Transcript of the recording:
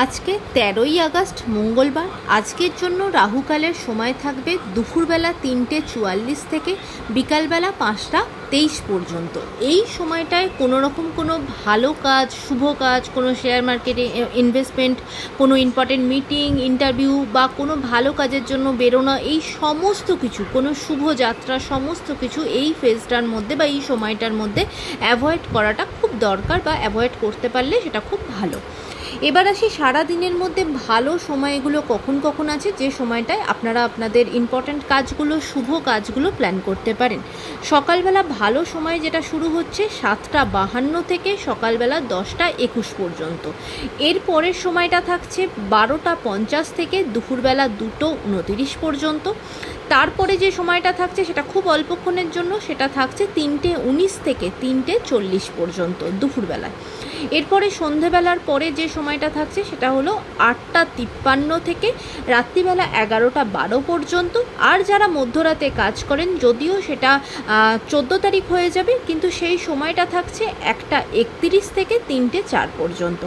আজকে 13ই আগস্ট মঙ্গলবার। আজকের জন্য রাহুকালের সময় থাকবে দুপুরবেলা 3:44 থেকে বিকালবেলা 5:23 পর্যন্ত। এই সময়টায় কোনো রকম কোনো ভালো কাজ, শুভ কাজ, কোনো শেয়ার মার্কেটে ইনভেস্টমেন্ট, কোনো ইম্পর্টেন্ট মিটিং, ইন্টারভিউ বা কোনো ভালো কাজের জন্য বেরোনো, এই সমস্ত কিছু, কোনো শুভ যাত্রা, সমস্ত কিছু এই ফেজটার মধ্যে বা এই সময়টার মধ্যে অ্যাভয়েড করাটা খুব দরকার, বা অ্যাভয়েড করতে পারলে সেটা খুব ভালো। এবার আসি সারাদিনের মধ্যে ভালো সময়গুলো কখন কখন আছে, যে সময়টায় আপনারা আপনাদের ইম্পর্ট্যান্ট কাজগুলো, শুভ কাজগুলো প্ল্যান করতে পারেন। সকালবেলা ভালো সময় যেটা শুরু হচ্ছে 7:52 থেকে সকালবেলা 10:21 পর্যন্ত। এর পরের সময়টা থাকছে 12:50 থেকে দুপুরবেলা 2:29 পর্যন্ত। তারপরে যে সময়টা থাকছে সেটা খুব অল্পক্ষণের জন্য, সেটা থাকছে 3:19 থেকে 3:40 পর্যন্ত দুপুরবেলায়। এরপরে সন্ধেবেলার পরে যে সময়টা থাকছে সেটা হলো 8:53 থেকে রাত্রিবেলা 11:12 পর্যন্ত। আর যারা মধ্যরাতে কাজ করেন, যদিও সেটা 14 তারিখ হয়ে যাবে, কিন্তু সেই সময়টা থাকছে 1:31 থেকে 3:04 পর্যন্ত।